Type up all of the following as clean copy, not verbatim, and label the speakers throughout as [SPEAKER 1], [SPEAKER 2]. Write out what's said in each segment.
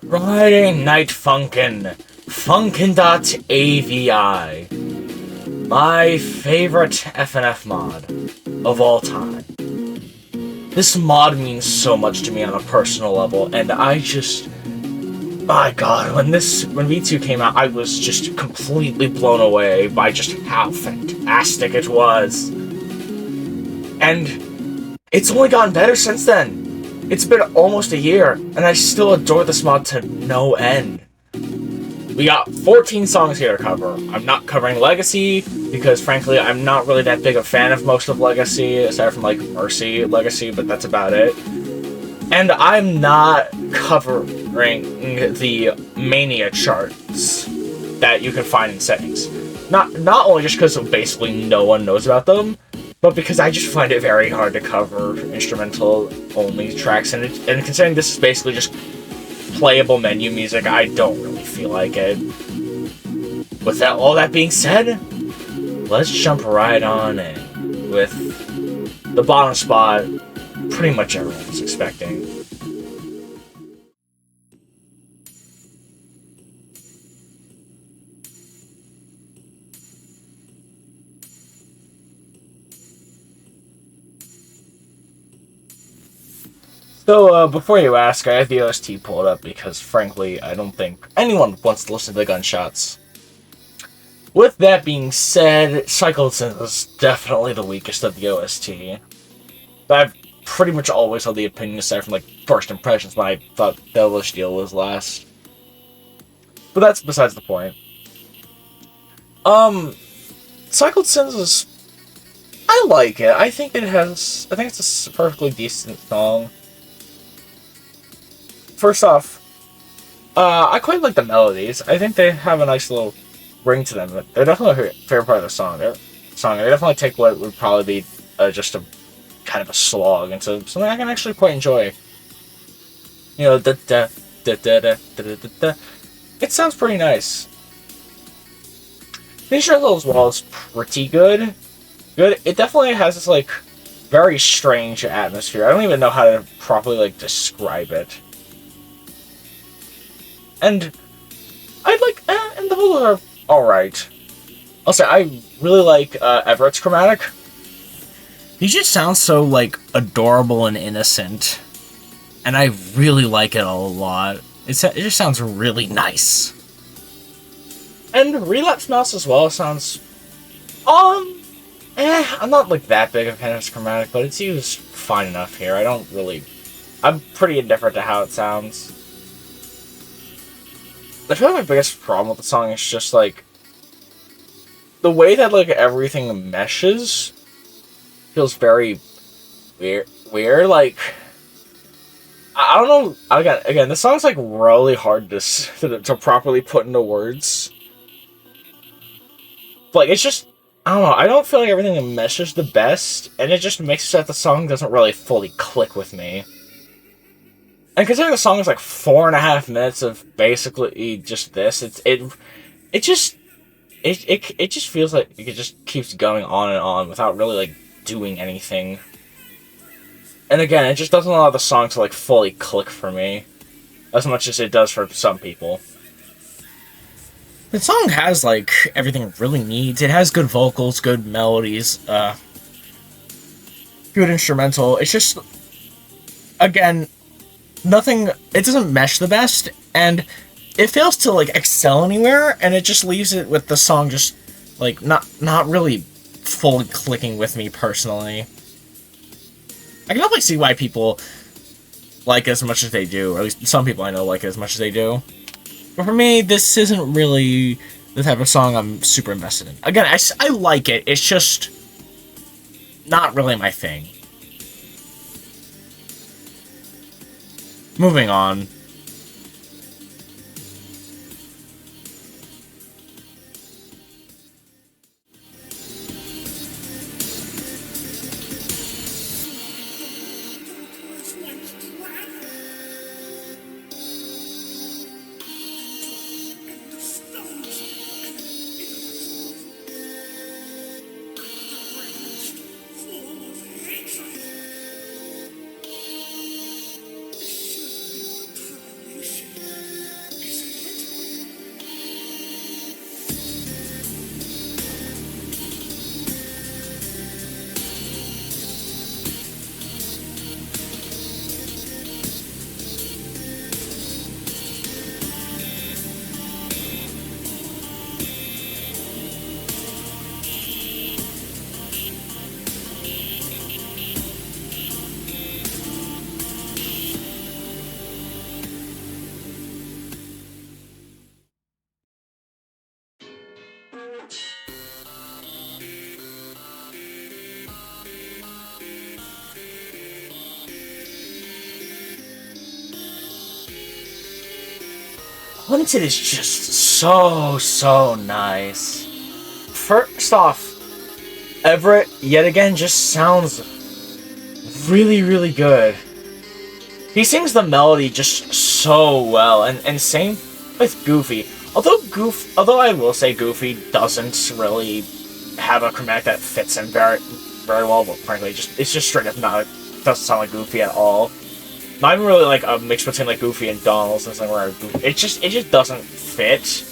[SPEAKER 1] Friday Night Funkin'. Funkin.avi. My favorite FNF mod of all time. This mod means so much to me on a personal level, and I just... My god, when V2 came out, I was just completely blown away by just how fantastic it was. And it's only gotten better since then. It's been almost a year, and I still adore this mod to no end. We got 14 songs here to cover. I'm not covering Legacy, because frankly, I'm not really that big a fan of most of Legacy, aside from, like, Mercy Legacy, but that's about it. And I'm not covering the Mania charts that you can find in settings. Not only just because basically no one knows about them, but because I just find it very hard to cover instrumental-only tracks, and considering this is basically just playable menu music, I don't really feel like it. With all that being said, let's jump right on in with the bottom spot pretty much everyone was expecting. So, before you ask, I have the OST pulled up because, frankly, I don't think anyone wants to listen to the gunshots. With that being said, Cycled Sins is definitely the weakest of the OST. I've pretty much always held the opinion, aside from, like, first impressions, when I thought Devilish Deal was last. But that's besides the point. Cycled Sins is... I like it. I think it's a perfectly decent song. First off, I quite like the melodies. I think they have a nice little ring to them. They're definitely a favorite part of the song. They definitely take what would probably be just a kind of a slog into something I can actually quite enjoy. You know, da da da da da da da da. It sounds pretty nice. The instrumental as well is pretty good. It definitely has this, like, very strange atmosphere. I don't even know how to properly, like, describe it. And and the vocals are alright. I'll say, I really like Everett's chromatic. He just sounds so, like, adorable and innocent. And I really like it a lot. It just sounds really nice. And Relapse Mouse as well sounds... I'm not, like, that big of a fan of his chromatic, but it's used fine enough here. I'm pretty indifferent to how it sounds. I feel like my biggest problem with the song is just, like, the way that, like, everything meshes feels very weird. Like, I don't know. Again, the song's, like, really hard to properly put into words. But, like, it's just, I don't know. I don't feel like everything meshes the best, and it just makes it so that the song doesn't really fully click with me. And considering the song is like 4.5 minutes of basically just this, it just feels like it just keeps going on and on without really, like, doing anything. And again, it just doesn't allow the song to, like, fully click for me as much as it does for some people. The song has, like, everything it really needs. It has good vocals, good melodies, good instrumental. It's just, again, it doesn't mesh the best, and it fails to, like, excel anywhere, and it just leaves it with the song just, like, not really fully clicking with me personally. I can definitely see why people like it as much as they do, or at least some people I know like it as much as they do. But for me, this isn't really the type of song I'm super invested in. Again, I like it, it's just not really my thing. Moving on. Limited is just so nice. First off, Everett, yet again, just sounds really good. He sings the melody just so well, and same with Goofy. Although I will say Goofy doesn't really have a chromatic that fits him very well, but frankly, it's just straight up not, doesn't sound like Goofy at all. Not even really like a mix between like Goofy and Donald, something where it just doesn't fit.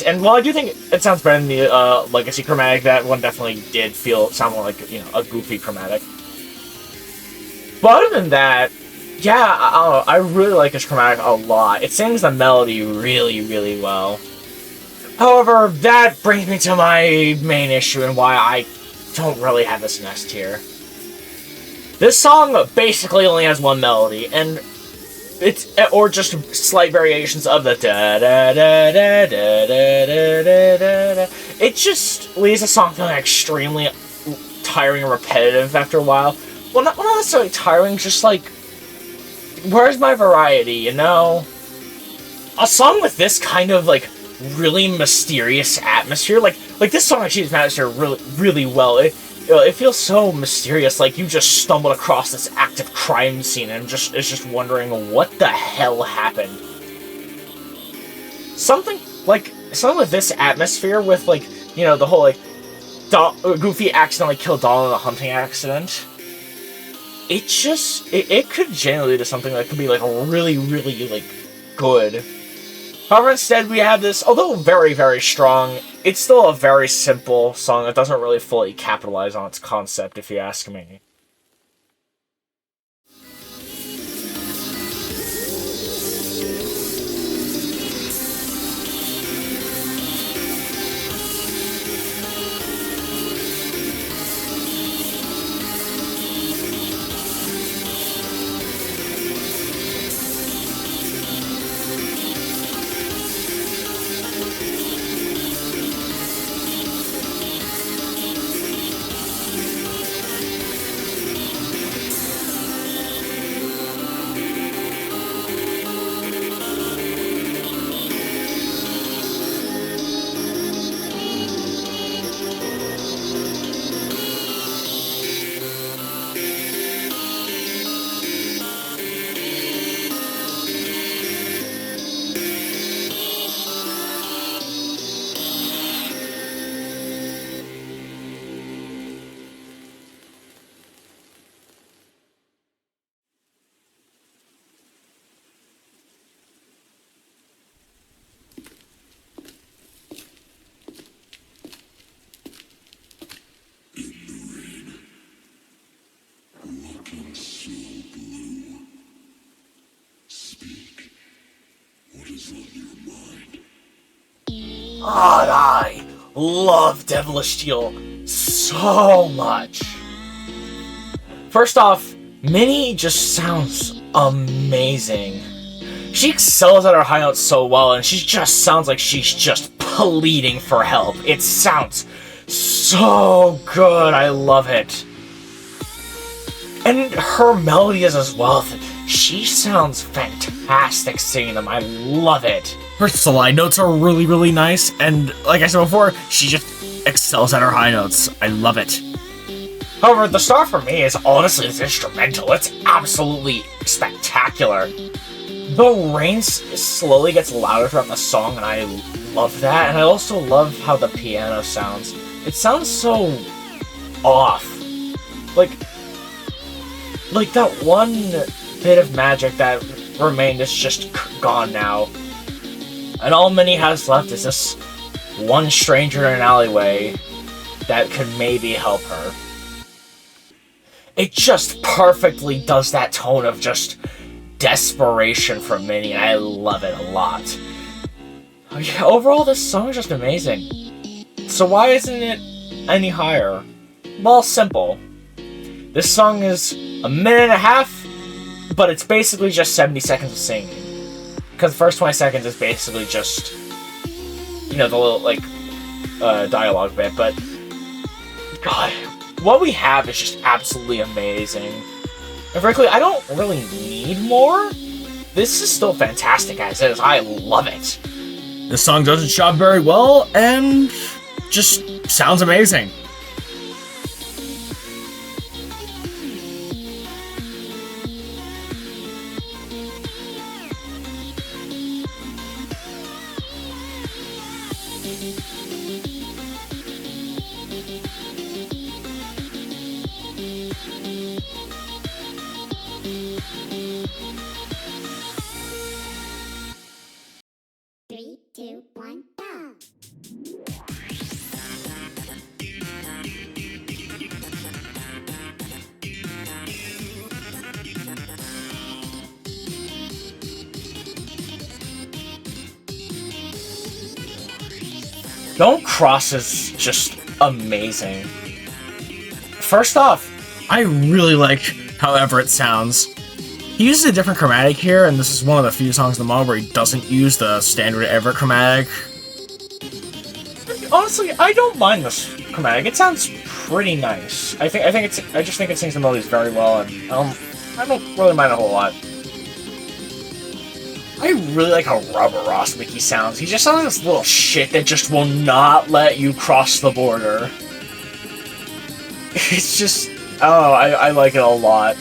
[SPEAKER 1] And while I do think it sounds better than the Legacy chromatic, that one definitely did sound more like, you know, a Goofy chromatic. But other than that, yeah, I really like this chromatic a lot. It sings the melody really well. However, that brings me to my main issue and why I don't really have this in S tier. This song basically only has one melody, and or just slight variations of the da da da da da da da da da. It just leaves the song feeling extremely tiring and repetitive after a while. Well, not necessarily tiring, just like, where's my variety, you know? A song with this kind of like really mysterious atmosphere, like this song achieves atmosphere really well. It feels so mysterious, like you just stumbled across this active crime scene and is just wondering what the hell happened. Something with this atmosphere, with like, you know, the whole like Goofy accidentally killed Donald in a hunting accident. It could genuinely lead to something that could be like really like good. However, instead we have this, although very strong, it's still a very simple song that doesn't really fully capitalize on its concept, if you ask me. God, I love Devilish Steel so much. First off, Minnie just sounds amazing. She excels at her high notes so well, and she just sounds like she's just pleading for help. It sounds so good. I love it. And her melody is as well. She sounds fantastic singing them. I love it. Her slide notes are really nice, and like I said before, she just excels at her high notes. I love it. However, the star for me is honestly this instrumental. It's absolutely spectacular. The rain slowly gets louder throughout the song, and I love that. And I also love how the piano sounds. It sounds so off. Like that one bit of magic that remained is just gone now. And all Minnie has left is this one stranger in an alleyway that could maybe help her. It just perfectly does that tone of just desperation from Minnie, and I love it a lot. Yeah, overall, this song is just amazing. So why isn't it any higher? Well, simple. This song is a minute and a half, but it's basically just 70 seconds of singing. Because the first 20 seconds is basically just, you know, the little, like, dialogue bit, but God, what we have is just absolutely amazing. And frankly, I don't really need more, this is still fantastic as is. I love it. This song does its job very well and just sounds amazing.
[SPEAKER 2] Three, two, one, go!
[SPEAKER 1] Don't Cross is just amazing. First off, I really like how Everett sounds. He uses a different chromatic here, and this is one of the few songs in the mod where he doesn't use the standard Everett chromatic. Honestly, I don't mind this chromatic. It sounds pretty nice. I just think it sings the melodies very well, and I don't really mind a whole lot. I really like how Rubber Ross Mickey sounds. He just sounds like this little shit that just will not let you cross the border. It's just, oh, I like it a lot.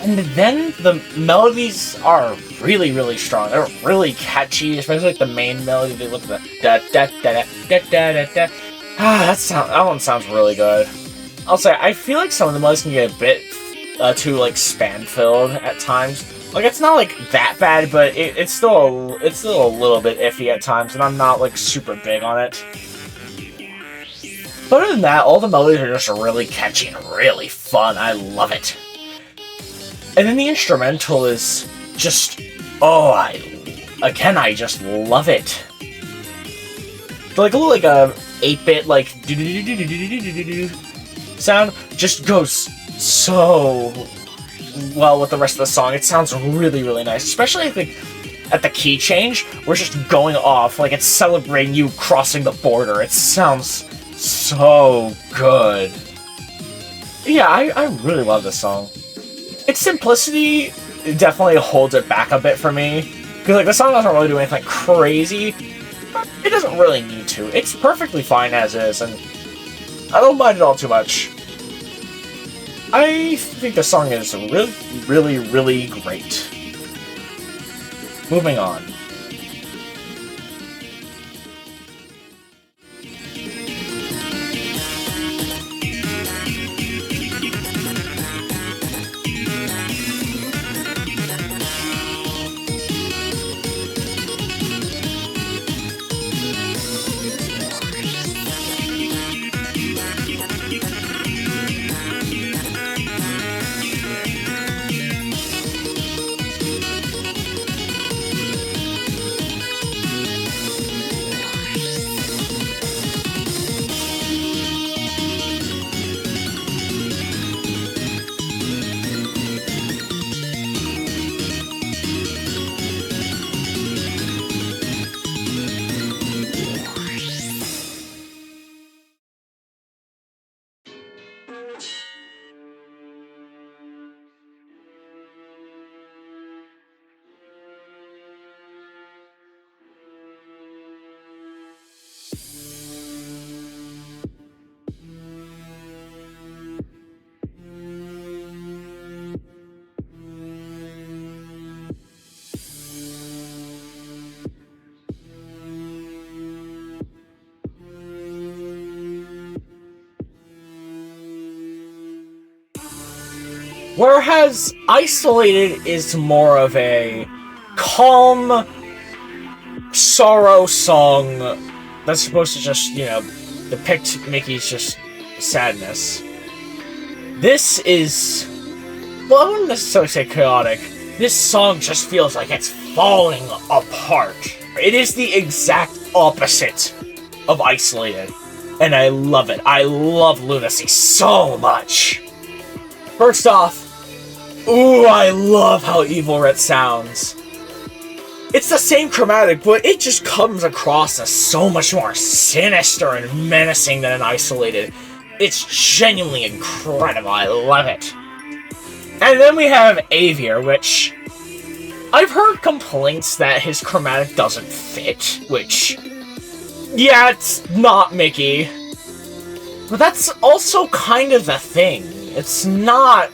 [SPEAKER 1] And then the melodies are really, really strong. They're really catchy, especially like the main melody. They look at the da da da da da da da. That one sounds really good. I'll say I feel like some of the melodies can get a bit too like span filled at times. Like, it's not, like, that bad, but it's still a little bit iffy at times, and I'm not, like, super big on it. But other than that, all the melodies are just really catchy and really fun. I love it. And then the instrumental is just, oh, I just love it. Like, a little, like, 8-bit, like, do-do-do-do-do-do-do-do-do sound just goes so well with the rest of the song. It sounds really, really nice, especially I think at the key change, where it's just going off, like it's celebrating you crossing the border. It sounds so good. Yeah, I really love this song. Its simplicity definitely holds it back a bit for me, because like the song doesn't really do anything crazy, but it doesn't really need to. It's perfectly fine as is, and I don't mind it all too much. I think the song is really, really, really great. Moving on. Whereas Isolated is more of a calm sorrow song that's supposed to just, you know, depict Mickey's just sadness. This is, well, I wouldn't necessarily say chaotic. This song just feels like it's falling apart. It is the exact opposite of Isolated, and I love it. I love Lunacy so much. First off, ooh, I love how Evil Ret sounds. It's the same chromatic, but it just comes across as so much more sinister and menacing than an Isolated. It's genuinely incredible. I love it. And then we have AVI, which I've heard complaints that his chromatic doesn't fit, which, yeah, it's not Mickey. But that's also kind of the thing. It's not...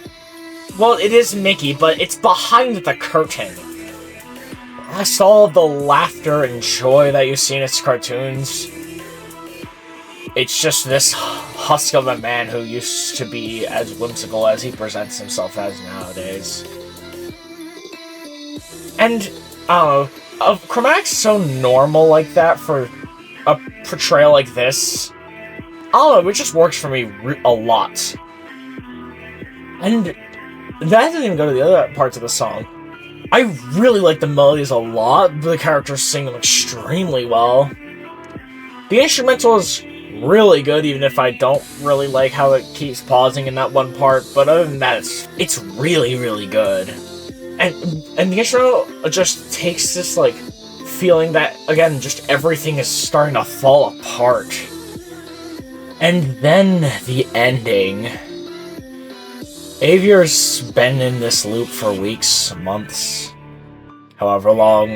[SPEAKER 1] Well, it is Mickey, but it's behind the curtain. That's all the laughter and joy that you see in its cartoons. It's just this husk of a man who used to be as whimsical as he presents himself as nowadays. And, I don't know, chromatic's so normal like that for a portrayal like this. I don't know, it just works for me a lot. And that doesn't even go to the other parts of the song. I really like the melodies a lot. The characters sing them extremely well. The instrumental is really good, even if I don't really like how it keeps pausing in that one part. But other than that, it's really, really good. And the intro just takes this, like, feeling that, again, just everything is starting to fall apart. And then the ending. Aviar's been in this loop for weeks, months, however long,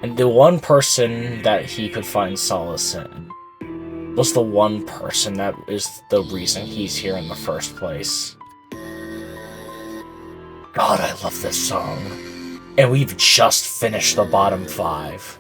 [SPEAKER 1] and the one person that he could find solace in was the one person that is the reason he's here in the first place. God, I love this song. And we've just finished the bottom 5.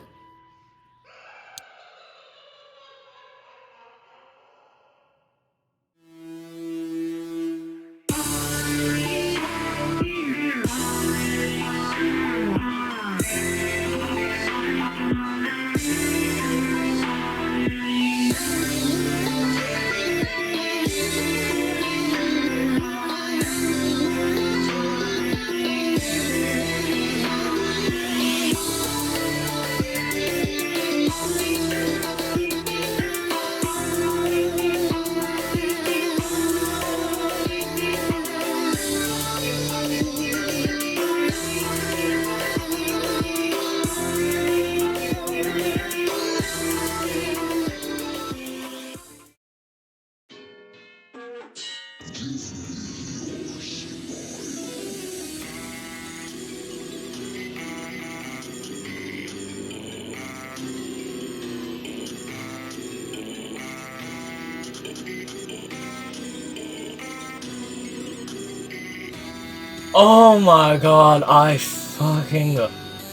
[SPEAKER 1] Oh my god, I fucking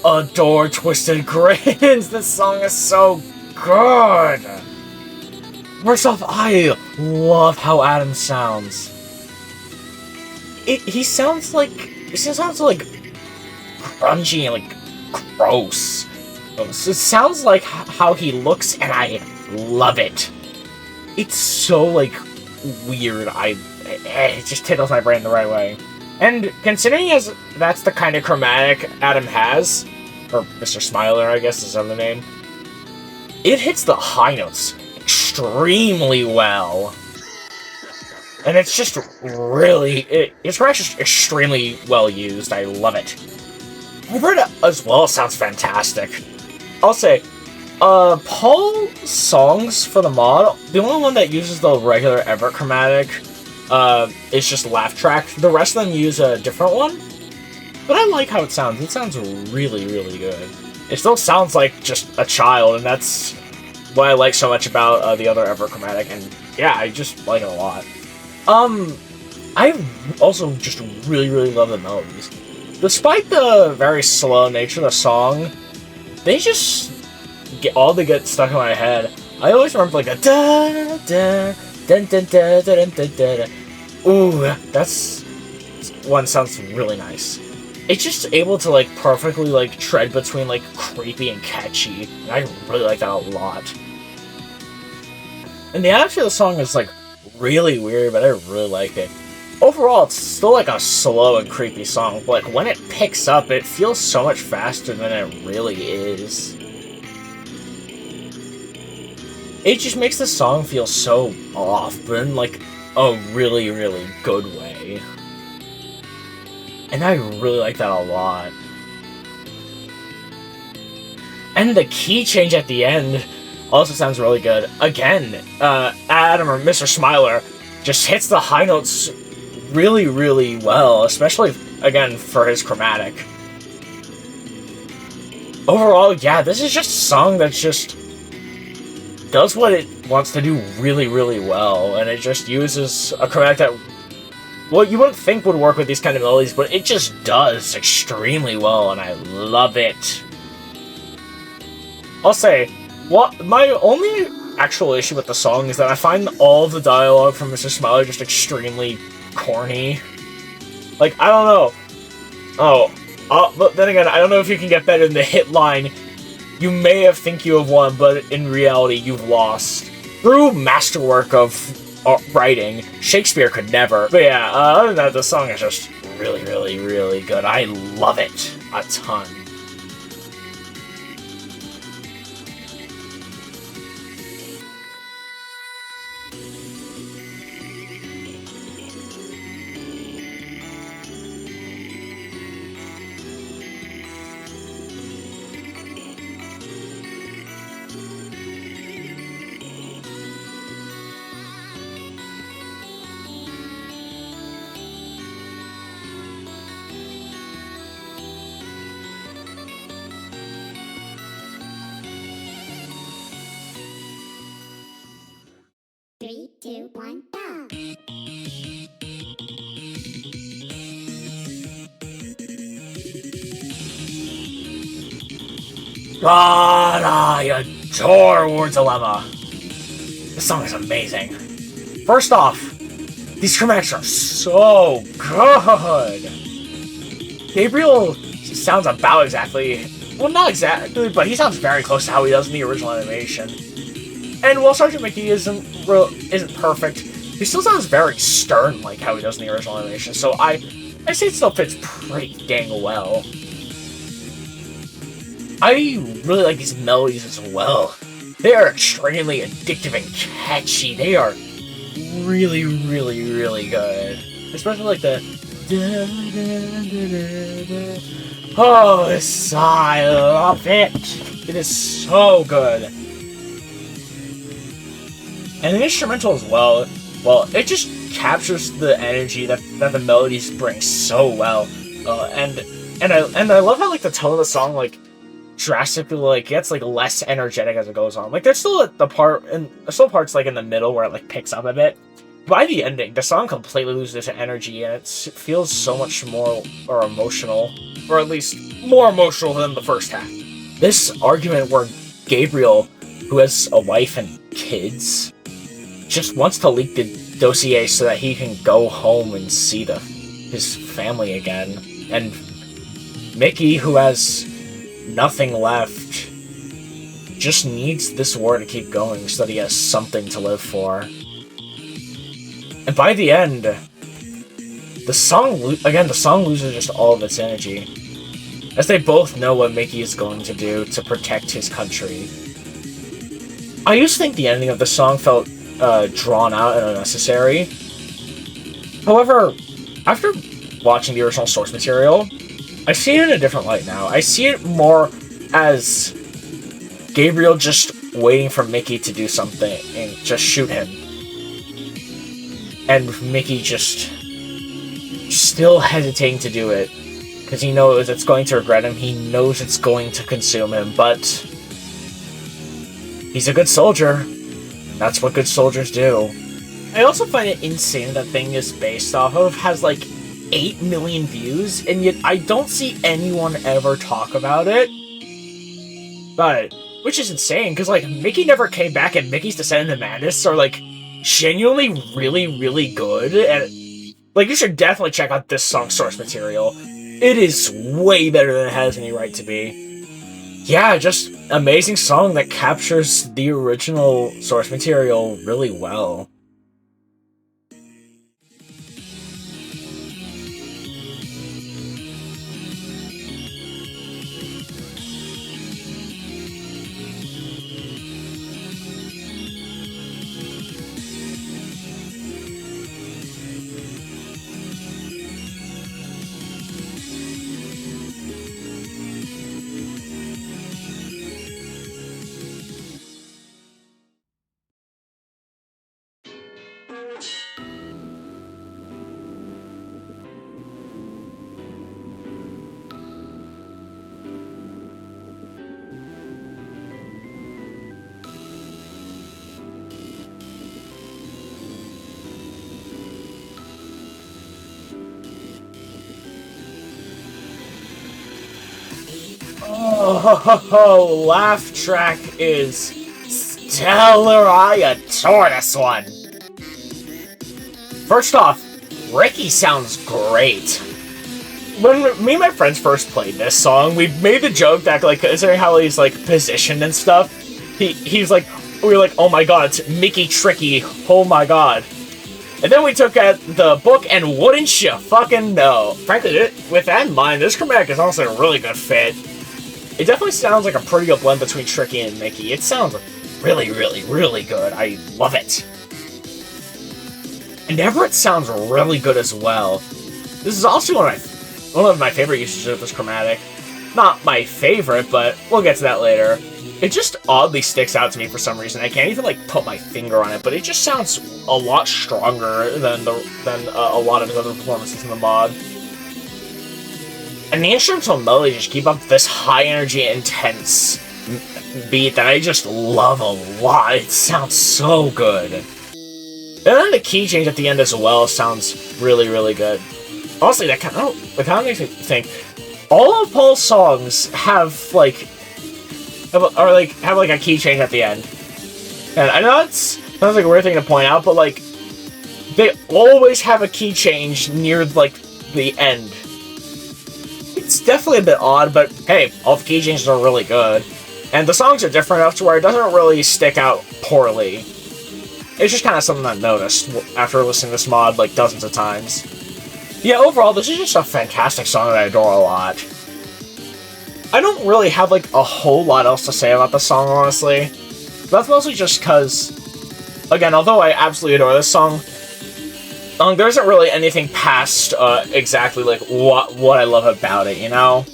[SPEAKER 1] adore Twisted Grins. This song is so good. First off, I love how Adam sounds. He sounds like grungy and like gross. It sounds like how he looks, and I love it. It's so like weird. It just tickles my brain the right way. And considering that's the kind of chromatic Adam has, or Mr. Smiler, I guess is his other name, it hits the high notes extremely well. And it's just really, it's just extremely well used. I love it. Roberta as well sounds fantastic. I'll say, Paul's songs for the mod, the only one that uses the regular Everett chromatic, it's just laugh track. The rest of them use a different one. But I like how it sounds. It sounds really, really good. It still sounds like just a child, and that's what I like so much about the other Ever chromatic, and yeah, I just like it a lot. I also just really, really love the melodies. Despite the very slow nature of the song, they just get stuck in my head. I always remember like a da da dun dun da da dun dun da da. Ooh, that's one sounds really nice. It's just able to like perfectly like tread between like creepy and catchy. And I really like that a lot. And the attitude of the song is like really weird, but I really like it. Overall, it's still like a slow and creepy song, but like when it picks up, it feels so much faster than it really is. It just makes the song feel so off, but in like a really, really good way. And I really like that a lot. And the key change at the end also sounds really good. Again, Adam or Mr. Smiler just hits the high notes really, really well, especially, again, for his chromatic. Overall, yeah, this is just a song that just does what it wants to do really, really well, and it just uses a chromatic that, well, you wouldn't think would work with these kind of melodies, but it just does extremely well, and I love it. I'll say, my only actual issue with the song is that I find all of the dialogue from Mr. Smiley just extremely corny. Like, I don't know. But then again, I don't know if you can get better than the hit line, "You may have think you have won, but in reality, you've lost." True masterwork of writing. Shakespeare could never. But yeah, other than that, the song is just really, really, really good. I love it a ton.
[SPEAKER 2] Three, two, one, go.
[SPEAKER 1] God, I adore War Dilemma. This song is amazing. First off, these chromatics are so good. Gabriel sounds about exactly, well, not exactly, but he sounds very close to how he does in the original animation. And while Sergeant Mickey isn't perfect, he still sounds very stern like how he does in the original animation. So I say it still fits pretty dang well. I really like these melodies as well. They are extremely addictive and catchy. They are really, really, really good. Especially like the... Oh, I love it. It is so good. And the instrumental as well, it just captures the energy that the melodies bring so well. And I love how like the tone of the song like drastically like gets like less energetic as it goes on. Like there's still parts like in the middle where it like picks up a bit. By the ending, the song completely loses its energy and it feels so much more emotional, or at least more emotional than the first half. This argument where Gabriel, who has a wife and kids, just wants to leak the dossier so that he can go home and see his family again, and Mickey, who has nothing left, just needs this war to keep going so that he has something to live for. And by the end, the song loses just all of its energy, as they both know what Mickey is going to do to protect his country. I used to think the ending of the song felt drawn out and unnecessary. However, after watching the original source material, I see it in a different light now. I see it more as Gabriel just waiting for Mickey to do something and just shoot him. And Mickey just still hesitating to do it, because he knows it's going to regret him, he knows it's going to consume him, but he's a good soldier. That's what good soldiers do. I also find it insane that thing is based off of has like 8 million views, and yet I don't see anyone ever talk about it. But, which is insane, because like Mickey never came back, and Mickey's Descent into Madness are like genuinely really, really good, and like you should definitely check out this song's source material. It is way better than it has any right to be. Yeah, just amazing song that captures the original source material really well. Oh, laugh track is stellar. I adore this one. First off, Ricky sounds great. When me and my friends first played this song, we made the joke that, like, considering how he's, like, positioned and stuff, he's like, we were like, oh my god, it's Mickey Tricky, oh my god. And then we took out the book, and wouldn't you fucking know. Frankly, with that in mind, this chromatic is also a really good fit. It definitely sounds like a pretty good blend between Tricky and Mickey. It sounds really, really, really good. I love it. And Everett sounds really good as well. This is also one of my favorite usages of this chromatic. Not my favorite, but we'll get to that later. It just oddly sticks out to me for some reason. I can't even, like, put my finger on it, but it just sounds a lot stronger than a lot of his other performances in the mod. And the instrumental melody just keep up this high energy, intense beat that I just love a lot. It sounds so good. And then the key change at the end as well sounds really, really good. Honestly, that kind of makes me think. All of Paul's songs have like a key change at the end. And I know that sounds like a weird thing to point out, but like they always have a key change near like the end. It's definitely a bit odd, but hey, all the key changes are really good. And the songs are different enough to where it doesn't really stick out poorly. It's just kind of something I noticed after listening to this mod like dozens of times. Yeah, overall, this is just a fantastic song that I adore a lot. I don't really have like a whole lot else to say about the song, honestly. That's mostly just because, again, although I absolutely adore this song, there isn't really anything past exactly like what I love about it, you know?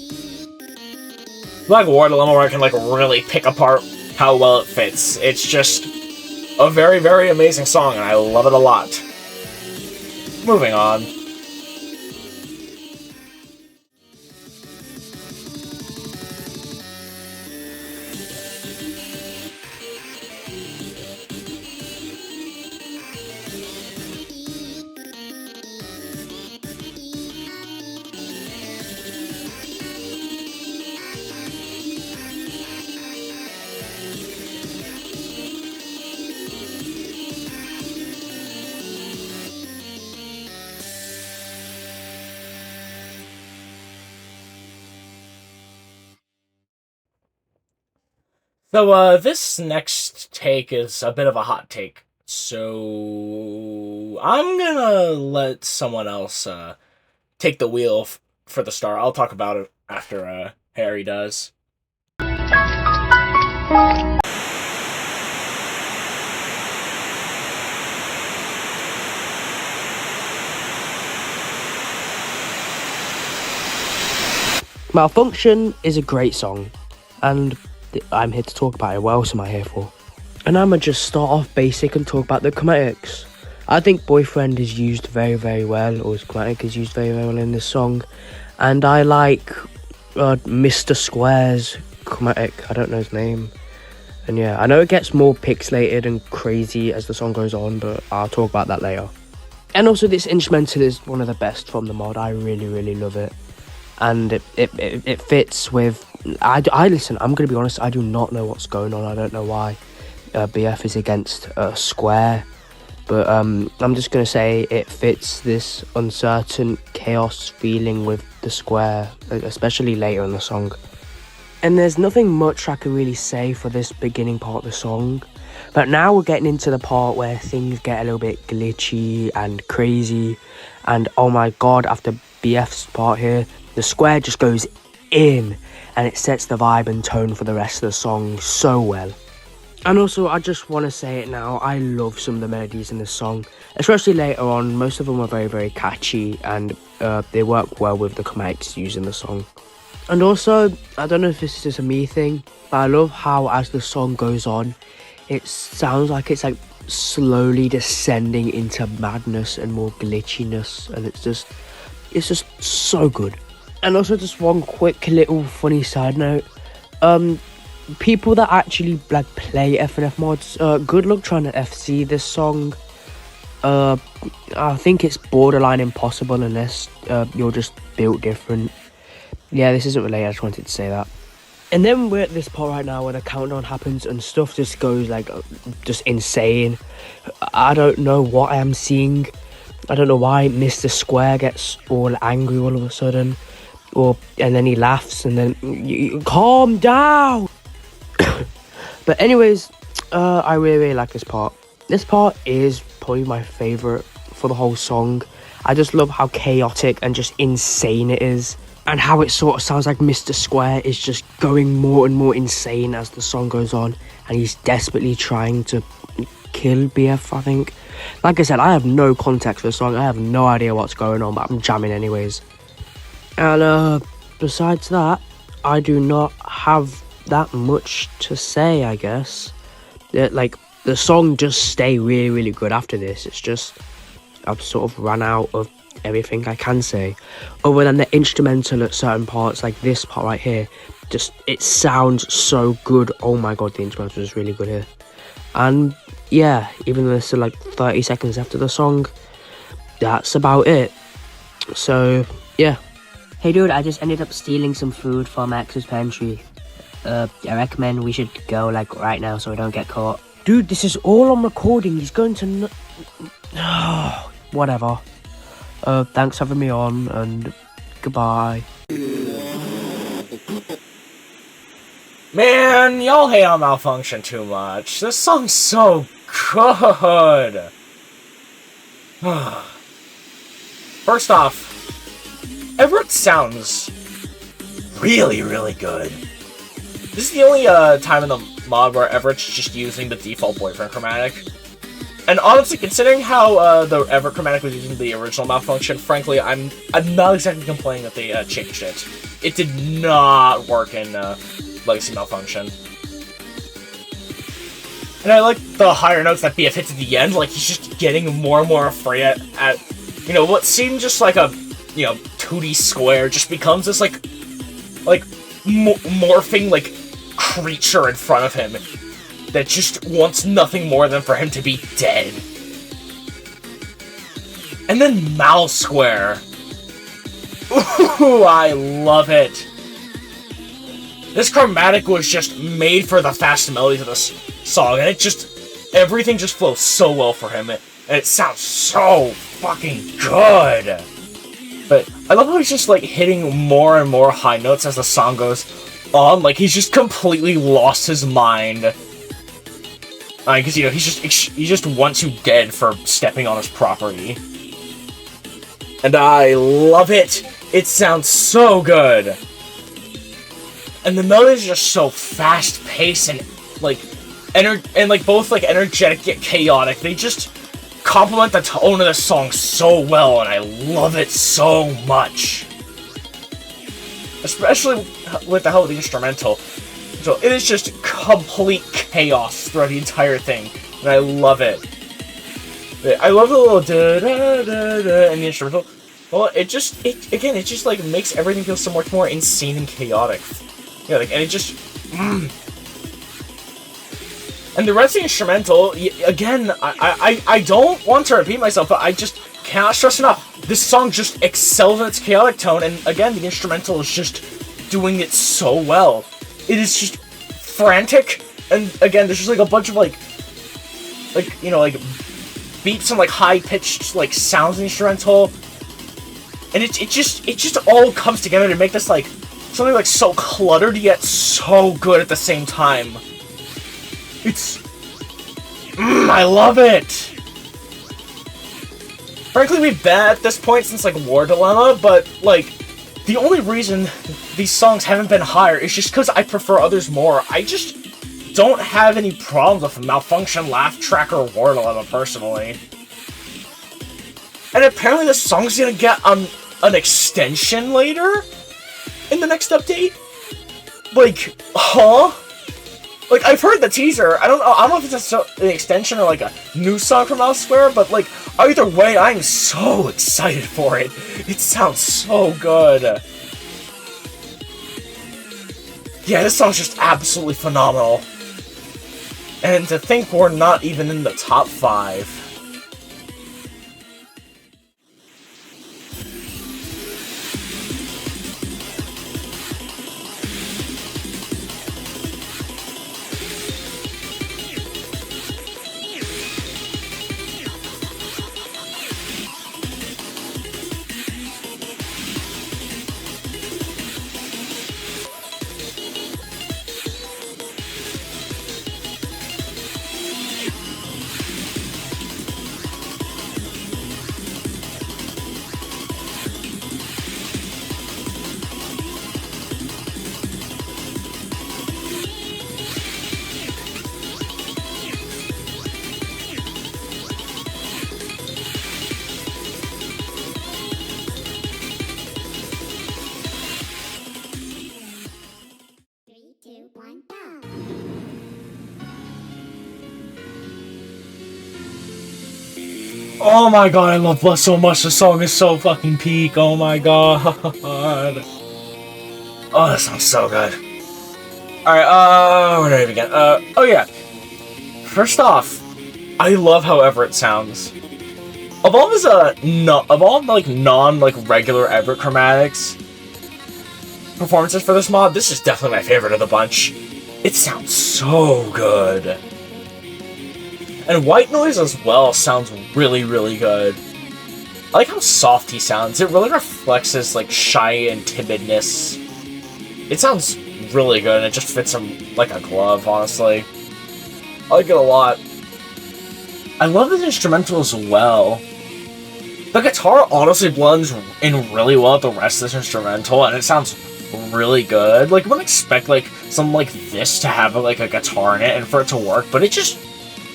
[SPEAKER 1] Like War Dilemma, where I can like really pick apart how well it fits. It's just a very, very amazing song, and I love it a lot. Moving on. So, this next take is a bit of a hot take. So, I'm gonna let someone else, take the wheel for the start. I'll talk about it after, Harry does.
[SPEAKER 3] Malfunction is a great song, and I'm here to talk about it. What else am I here for? And I'ma just start off basic and talk about the chromatics. I think Boyfriend is used very, very well, or his chromatic is used very, very well in this song. And I like Mr. Square's chromatic. I don't know his name. And yeah, I know it gets more pixelated and crazy as the song goes on, but I'll talk about that later. And also, this instrumental is one of the best from the mod. I really, really love it. And it fits with... I listen, I'm going to be honest, I do not know what's going on. I don't know why BF is against Square. But I'm just going to say it fits this uncertain chaos feeling with the Square, especially later in the song. And there's nothing much I can really say for this beginning part of the song. But now we're getting into the part where things get a little bit glitchy and crazy. And oh my god, after BF's part here, the Square just goes in. And it sets the vibe and tone for the rest of the song so well. And also, I just want to say it now, I love some of the melodies in this song. Especially later on, most of them are very, very catchy. And they work well with the chromatics used in the song. And also, I don't know if this is just a me thing, but I love how as the song goes on, it sounds like it's like slowly descending into madness and more glitchiness. And it's just so good. And also, just one quick little funny side note. People that actually like play FNF mods, good luck trying to FC this song. I think it's borderline impossible unless you're just built different. Yeah, this isn't related, I just wanted to say that. And then we're at this part right now where the countdown happens and stuff just goes like just insane. I don't know what I am seeing. I don't know why Mr. Square gets all angry all of a sudden, and then he laughs and then calm down. But anyways, I really like this part. This part is probably my favorite for the whole song. I just love how chaotic and just insane it is, and how it sort of sounds like Mr. Square is just going more and more insane as the song goes on, and he's desperately trying to kill BF, I think. Like I said, I have no context for the song. I have no idea what's going on, but I'm jamming anyways. And besides that, I do not have that much to say, I guess. Like, the song just stay really, really good after this. It's just, I've sort of run out of everything I can say. Other than the instrumental at certain parts, like this part right here, just, it sounds so good. Oh my god, the instrumental is really good here. And yeah, even though there's still like 30 seconds after the song, that's about it. So, yeah. Hey dude, I just ended up stealing some food from Max's pantry. I recommend we should go like right now so we don't get caught. Dude, this is all on recording. He's going to whatever. Thanks for having me on, and goodbye.
[SPEAKER 1] Man, y'all hate on Malfunction too much. This song's so good. First off, Everett sounds really, really good. This is the only time in the mod where Everett's just using the default boyfriend chromatic. And honestly, considering how the Everett chromatic was using the original Malfunction, frankly, I'm not exactly complaining that they changed it. It did not work in Legacy Malfunction. And I like the higher notes that BF hits at the end. Like, he's just getting more and more afraid at you know, what seemed just like a, you know, 2D square just becomes this, like morphing, like, creature in front of him that just wants nothing more than for him to be dead. And then Mal Square. Ooh, I love it. This chromatic was just made for the fast melodies of this song, and it just, everything just flows so well for him, and it sounds so fucking good. But I love how he's just, like, hitting more and more high notes as the song goes on, like he's just completely lost his mind. Because, you know, he just wants you dead for stepping on his property. And I love it! It sounds so good! And the melodies are just so fast-paced and, like, both, like, energetic yet chaotic. They just complement the tone of the song so well, and I love it so much. Especially with the help of the instrumental. So it is just complete chaos throughout the entire thing, and I love it. I love the little da-da-da-da in the instrumental. Well, it just like makes everything feel so much more insane and chaotic. Yeah, like, and it just, And the rest of the instrumental, again, I don't want to repeat myself, but I just cannot stress enough. This song just excels in its chaotic tone, and again, the instrumental is just doing it so well. It is just frantic, and again, there's just like a bunch of like you know, like beats and like high-pitched like sounds in the instrumental, and it just all comes together to make this like something like so cluttered yet so good at the same time. It's I love it. Frankly, we've been at this point since like War Dilemma, but like the only reason these songs haven't been higher is just because I prefer others more. I just don't have any problems with Malfunction, Laugh Track, or War Dilemma personally. And apparently this song's gonna get an extension later in the next update. Like, huh? Like, I've heard the teaser. I don't know if it's an extension or like a new song from elsewhere, but like, either way, I'm so excited for it. It sounds so good. Yeah, this song's just absolutely phenomenal. And to think we're not even in the top 5. Oh my god, I love Bless so much. The song is so fucking peak. Oh my god. Oh, that sounds so good. Alright, where did I begin? Oh yeah. First off, I love however it sounds. Of all his, regular Everett Chromatics performances for this mod, this is definitely my favorite of the bunch. It sounds so good. And White Noise as well sounds really, really good. I like how soft he sounds. It really reflects his, like, shy and timidness. It sounds really good, and it just fits him like a glove, honestly. I like it a lot. I love his instrumental as well. The guitar honestly blends in really well with the rest of this instrumental, and it sounds really good. Like, you wouldn't expect, like, something like this to have, like, a guitar in it and for it to work, but it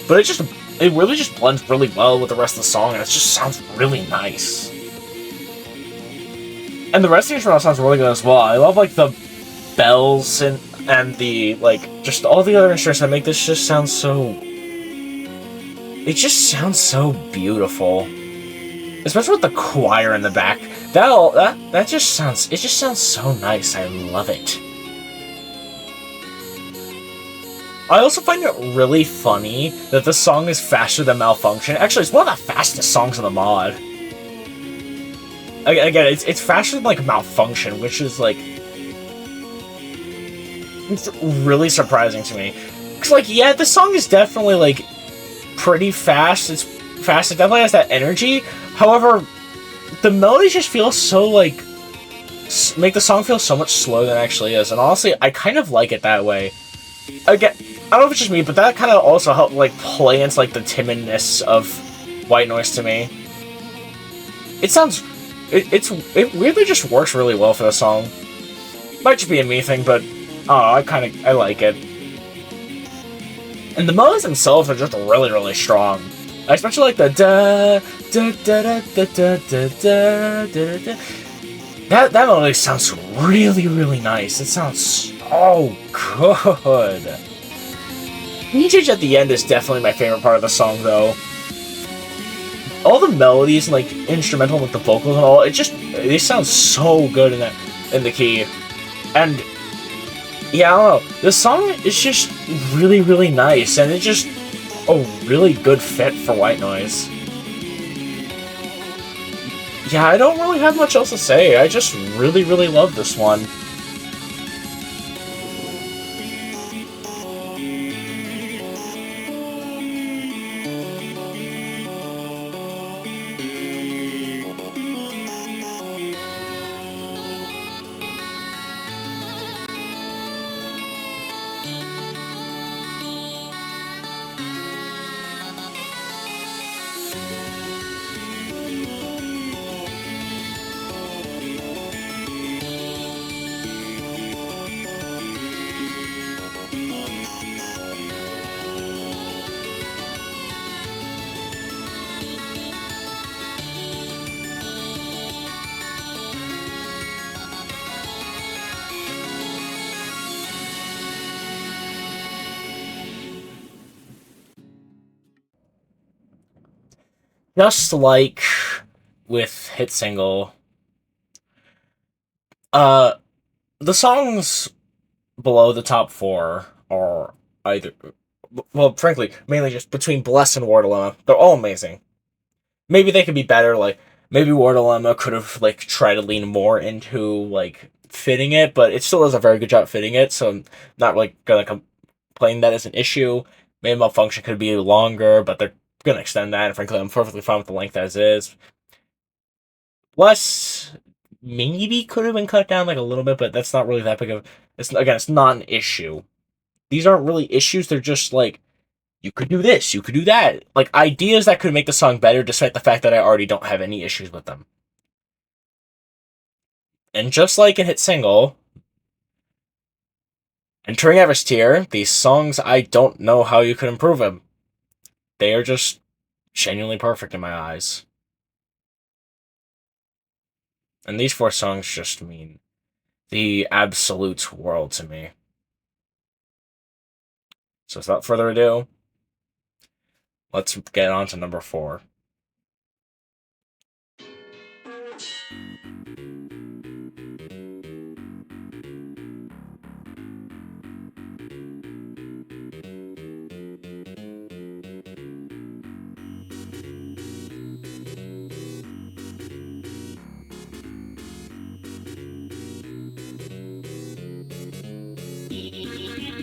[SPEAKER 1] really just blends really well with the rest of the song, and it just sounds really nice. And the rest of the instrumental sounds really good as well. I love, like, the bells and the, like, just all the other instruments that make this just sound so... It just sounds so beautiful. Especially with the choir in the back. That just sounds... It just sounds so nice. I love it. I also find it really funny that the song is faster than Malfunction. Actually, it's one of the fastest songs in the mod. Again, it's faster than, like, Malfunction, which is, like... It's really surprising to me. Because, like, yeah, the song is definitely, like, pretty fast. It's fast. It definitely has that energy. However, the melodies just feel so, like... Make the song feel so much slower than it actually is. And honestly, I kind of like it that way. Again, I don't know if it's just me, but that kind of also helped, like, play into, like, the timidness of White Noise to me. It sounds... It weirdly just works really well for the song. Might just be a me thing, but... I like it. And the melodies themselves are just really, really strong. I especially like the da da da da da da da da da. That melody sounds really, really nice. It sounds so good. DJ at the end is definitely my favorite part of the song, though. All the melodies and, like, instrumental with the vocals and all, they sound so good in the key. And yeah, I don't know. The song is just really, really nice, and it's just a really good fit for White Noise. Yeah, I don't really have much else to say. I just really, really love this one. Just like with Hit Single, the songs below the top four are either, well, frankly, mainly just between Bless and War Dilemma. They're all amazing. Maybe they could be better, like, maybe War Dilemma could have, like, tried to lean more into, like, fitting it, but it still does a very good job fitting it, so I'm not, like, gonna complain that as an issue. Maybe Malfunction could be longer, but they're gonna extend that, and frankly, I'm perfectly fine with the length as is. Bless maybe could have been cut down, like, a little bit, but that's not really that big of... It's not an issue. These aren't really issues, they're just, like, you could do this, you could do that. Like, ideas that could make the song better, despite the fact that I already don't have any issues with them. And just like in Hit Single, entering Everest tier, these songs, I don't know how you could improve them. They are just genuinely perfect in my eyes. And these four songs just mean the absolute world to me. So without further ado, let's get on to number 4.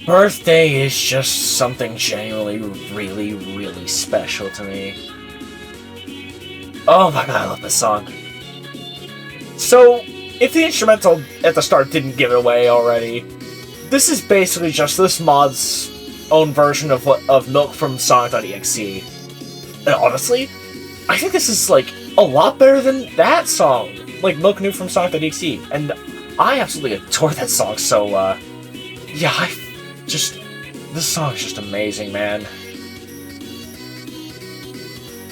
[SPEAKER 1] Birthday is just something genuinely really, really special to me. Oh my god, I love this song. So, if the instrumental at the start didn't give it away already, this is basically just this mod's own version of Milk from Sonic.exe. And honestly, I think this is like a lot better than that song, like Milk New from Sonic.exe. And I absolutely adore that song, so yeah, this song is just amazing, man.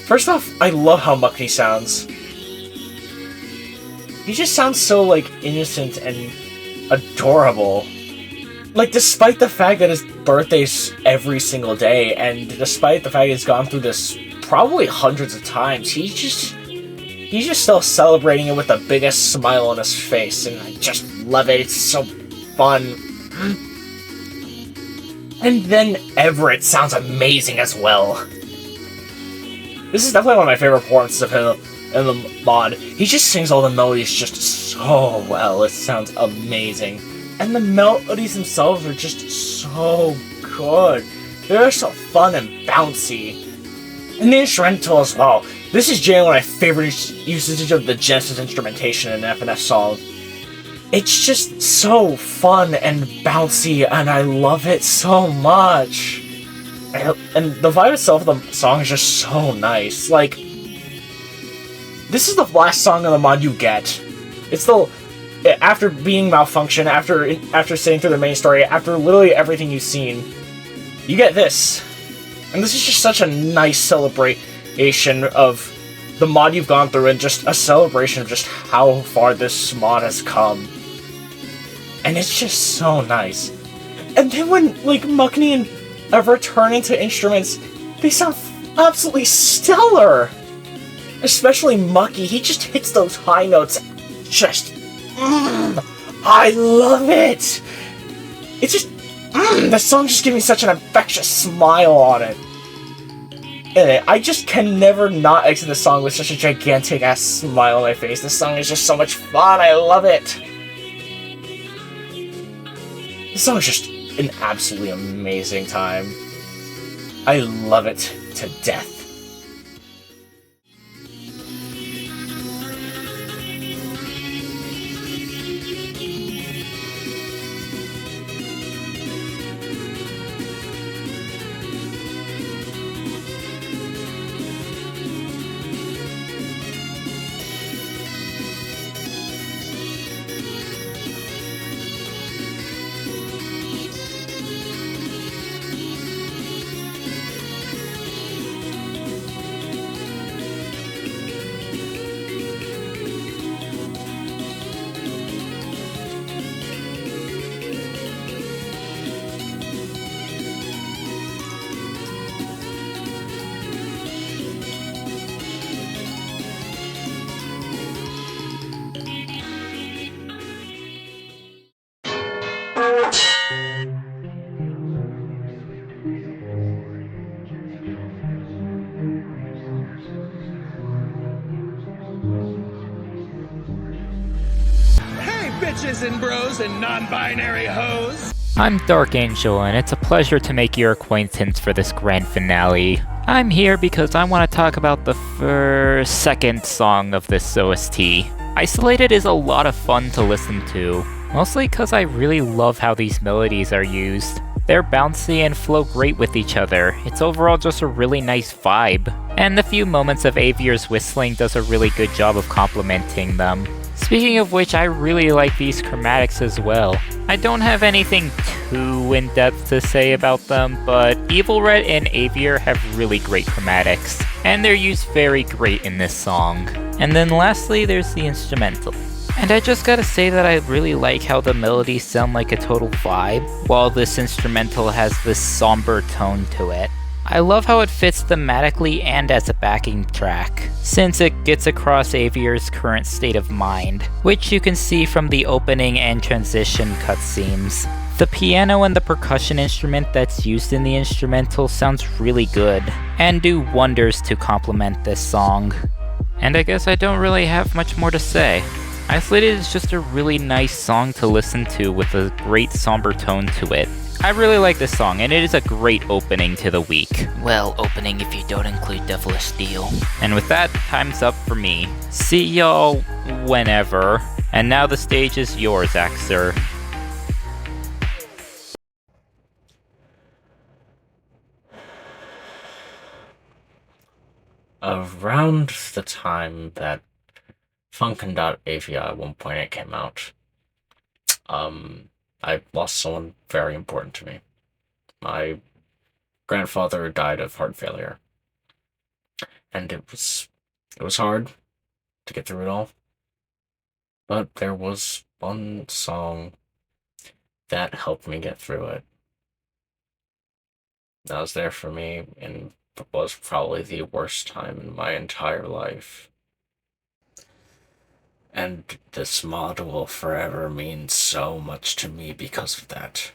[SPEAKER 1] First off, I love how Mukney sounds. He just sounds so, like, innocent and adorable. Like, despite the fact that his birthday's every single day, and despite the fact he's gone through this probably hundreds of times, he's just still celebrating it with the biggest smile on his face, and I just love it. It's so fun. And then Everett sounds amazing as well. This is definitely one of my favorite performances of him in the mod. He just sings all the melodies just so well. It sounds amazing. And the melodies themselves are just so good. They're so fun and bouncy. And the instrumental as well. This is generally one of my favorite usages of the Genesis instrumentation in an FNF song. It's just so fun and bouncy, and I love it so much. And the vibe itself of the song is just so nice. Like, this is the last song of the mod you get. It's the after being Malfunction, after sitting through the main story, after literally everything you've seen, you get this. And this is just such a nice celebration of the mod you've gone through, and just a celebration of just how far this mod has come. And it's just so nice. And then when, like, Mukney and Everett turn into instruments, they sound absolutely stellar! Especially Mucky, he just hits those high notes. Just, I love it! It's just, the song just gives me such an infectious smile on it. And I just can never not exit the song with such a gigantic ass smile on my face. This song is just so much fun, I love it! This song is just an absolutely amazing time. I love it to death.
[SPEAKER 4] Bitches and bros and non-binary hoes.
[SPEAKER 5] I'm Dark Angel, and it's a pleasure to make your acquaintance for this grand finale. I'm here because I want to talk about the second song of this OST. Isolated is a lot of fun to listen to, mostly because I really love how these melodies are used. They're bouncy and flow great with each other. It's overall just a really nice vibe. And the few moments of Aviar's whistling does a really good job of complementing them. Speaking of which, I really like these chromatics as well. I don't have anything too in-depth to say about them, but Evil Red and Aviar have really great chromatics, and they're used very great in this song. And then lastly, there's the instrumental. And I just gotta say that I really like how the melodies sound like a total vibe, while this instrumental has this somber tone to it. I love how it fits thematically and as a backing track, since it gets across Aviar's current state of mind, which you can see from the opening and transition cutscenes. The piano and the percussion instrument that's used in the instrumental sounds really good, and do wonders to complement this song. And I guess I don't really have much more to say. Isolated is just a really nice song to listen to with a great somber tone to it. I really like this song, and it is a great opening to the week. Well, opening if you don't include Devilish Steel. And with that, time's up for me. See y'all whenever. And now the stage is yours, Axer.
[SPEAKER 1] Around the time that Funkin.avi at 1.8 came out, I lost someone very important to me. My grandfather died of heart failure, and it was hard to get through it all. But there was one song that helped me get through it. That was there for me, and was probably the worst time in my entire life. And this mod will forever mean so much to me because of that.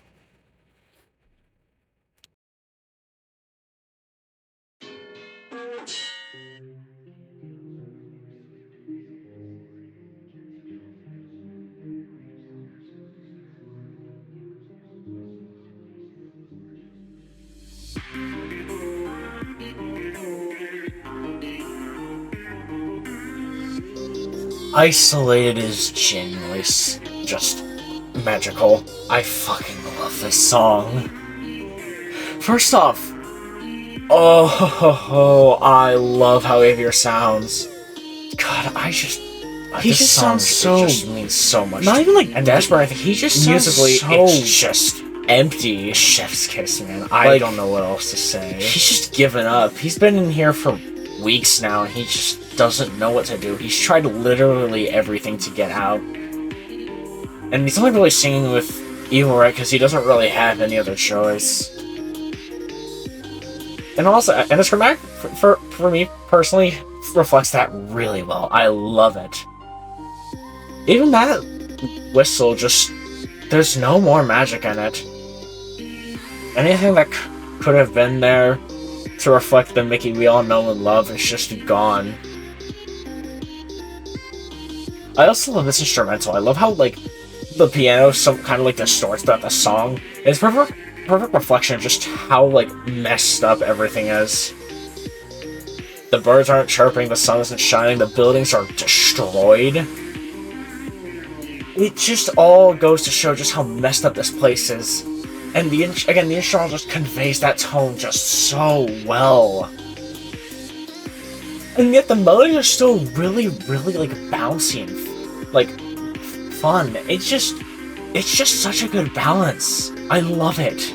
[SPEAKER 1] Isolated is genuinely just magical. I fucking love this song. First off, oh, I love how AVI sounds. God, he just sounds so. It just means so much. Not even like desperate. I think he just musically, it's just empty. Chef's kiss, man. I don't know what else to say. He's just given up. He's been in here for weeks now, and he just doesn't know what to do. He's tried literally everything to get out, and he's only really singing with Evil, right? Because he doesn't really have any other choice. And also, and this dramatic for me personally reflects that really well. I love it. Even that whistle, just there's no more magic in it. Anything that could have been there to reflect the Mickey we all know and love is just gone. I also love this instrumental. I love how, like, the piano kind of, like, distorts throughout the song. It's perfect reflection of just how, like, messed up everything is. The birds aren't chirping, the sun isn't shining, the buildings are destroyed. It just all goes to show just how messed up this place is. And the instrumental just conveys that tone just so well. And yet the melodies are still really, really, like, bouncy and, like, fun. It's just such a good balance. I love it.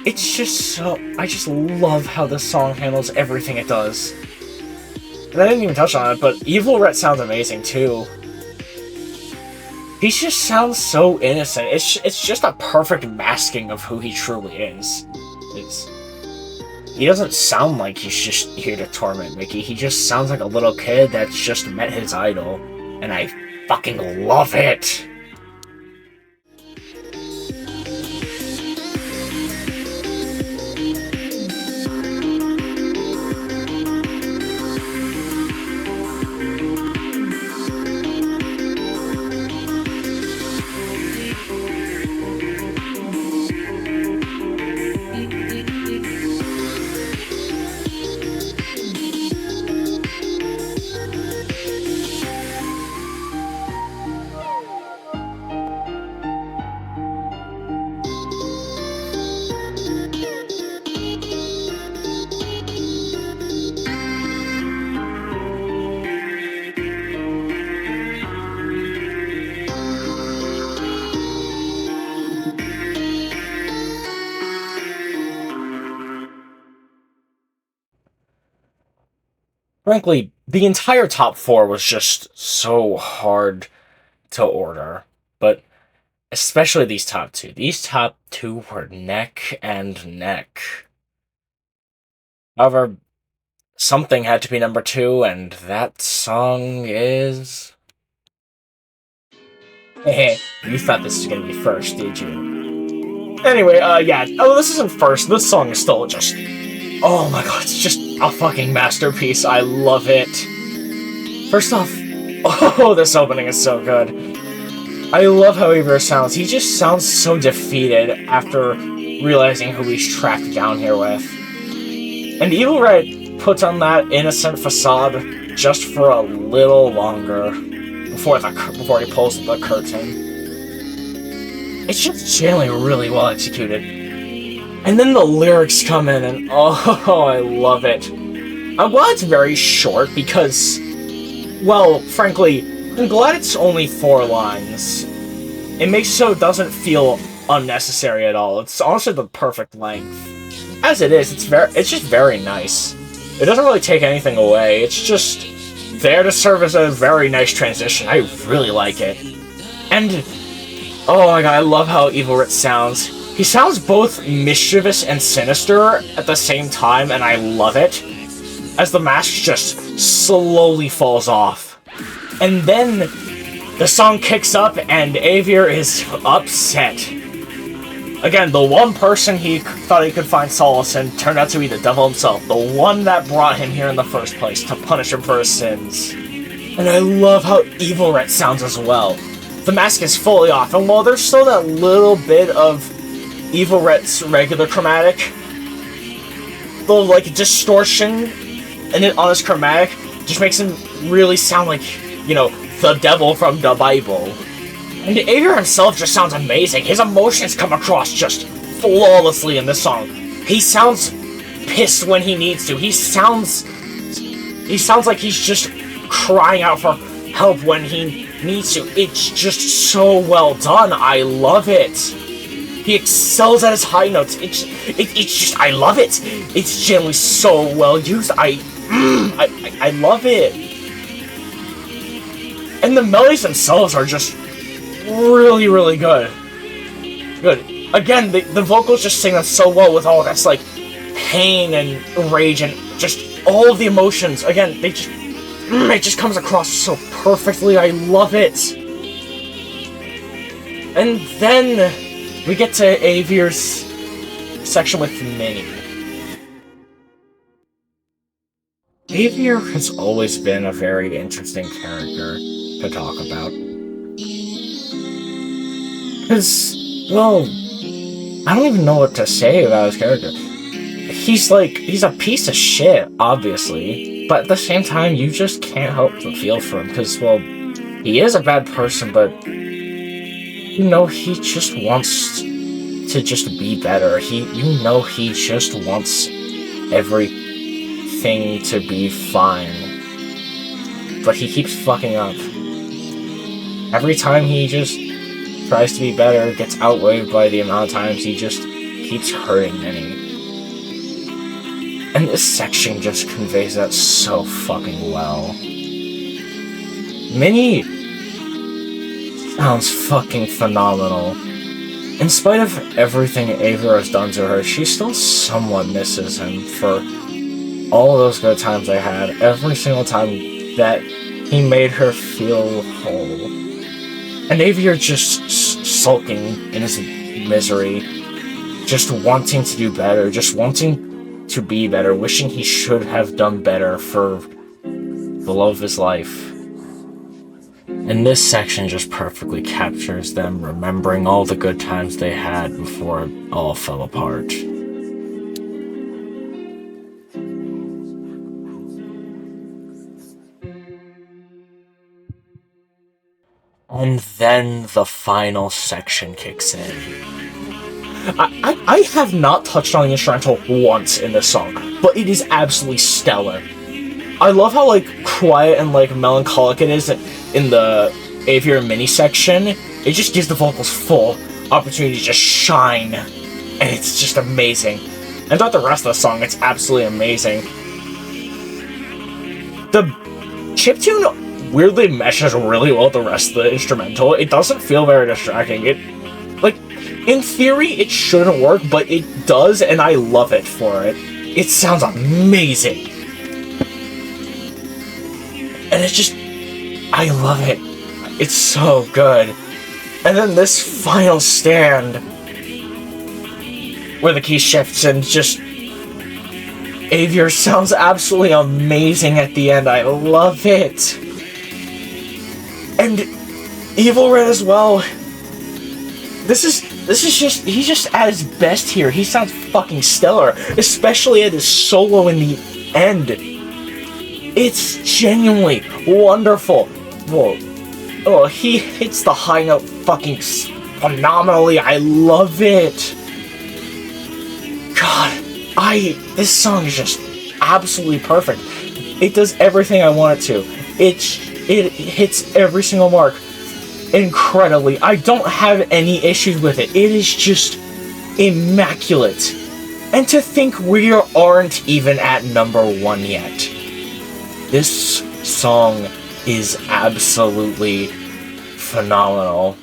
[SPEAKER 1] It's just so... I just love how this song handles everything it does. And I didn't even touch on it, but Evil Ret sounds amazing, too. He just sounds so innocent. It's just a perfect masking of who he truly is. He doesn't sound like he's just here to torment Mickey. He just sounds like a little kid that's just met his idol. And I fucking love it! Frankly, the entire top 4 was just so hard to order, but especially these top 2. These top 2 were neck and neck. However, something had to be number 2, and that song is... Hey, you thought this was gonna be first, did you? Anyway, yeah. Oh, this isn't first. This song is still just... Oh my god, it's just a fucking masterpiece. I love it. First off, oh, this opening is so good. I love how Avier sounds. He just sounds so defeated after realizing who he's trapped down here with. And Evil Red puts on that innocent facade just for a little longer before he pulls the curtain. It's just generally really well executed. And then the lyrics come in and oh, I love it. Well, it's very short because, well, frankly, I'm glad it's only 4 lines. It makes so it doesn't feel unnecessary at all. It's honestly the perfect length. As it is, it's just very nice. It doesn't really take anything away. It's just there to serve as a very nice transition. I really like it. And oh my god, I love how Evil Rit sounds. He sounds both mischievous and sinister at the same time, and I love it. As the mask just slowly falls off. And then the song kicks up and Avier is upset. Again, the one person he thought he could find solace in turned out to be the devil himself. The one that brought him here in the first place to punish him for his sins. And I love how Evil Ret sounds as well. The mask is fully off, and while there's still that little bit of Evil Ret's regular chromatic, the like distortion and it on his chromatic just makes him really sound like, you know, the devil from the Bible. And Avier himself just sounds amazing. His emotions come across just flawlessly in this song. He sounds pissed when he needs to. He sounds like he's just crying out for help when he needs to. It's just so well done. I love it. He excels at his high notes. It's just, I love it. It's generally so well used. I love it. And the melodies themselves are just really, really good. Again, the vocals just sing them so well with all this, like, pain and rage and just all of the emotions. Again, it just comes across so perfectly. I love it. And then we get to Avier's section with Minnie. Avier has always been a very interesting character to talk about. Because, well, I don't even know what to say about his character. He's a piece of shit, obviously, but at the same time, you just can't help but feel for him, because, well, he is a bad person, but, you know, he just wants to just be better. He just wants everything to be fine. But he keeps fucking up. Every time he just tries to be better, gets outweighed by the amount of times he just keeps hurting Minnie. And this section just conveys that so fucking well. Minnie sounds fucking phenomenal. In spite of everything Avier has done to her, she still somewhat misses him for all those good times they had, every single time that he made her feel whole. And Avier just sulking in his misery, just wanting to do better, just wanting to be better, wishing he should have done better for the love of his life. And this section just perfectly captures them remembering all the good times they had before it all fell apart. And then the final section kicks in. I have not touched on the instrumental once in this song, but it is absolutely stellar. I love how, like, quiet and, like, melancholic it is in the Avier mini section. It just gives the vocals full opportunity to just shine, and it's just amazing. And throughout the rest of the song, it's absolutely amazing. The chiptune weirdly meshes really well with the rest of the instrumental. It doesn't feel very distracting. In theory, it shouldn't work, but it does, and I love it for it. It sounds amazing. And it's just, I love it. It's so good. And then this final stand, where the key shifts and just, Avier sounds absolutely amazing at the end. I love it. And Evil Red as well. This is just, he's just at his best here. He sounds fucking stellar, especially at his solo in the end. It's genuinely wonderful. Whoa. Oh, he hits the high note fucking phenomenally. I love it. God, this song is just absolutely perfect. It does everything I want it to. It hits every single mark incredibly. I don't have any issues with it. It is just immaculate. And to think we aren't even at #1 yet. This song is absolutely phenomenal.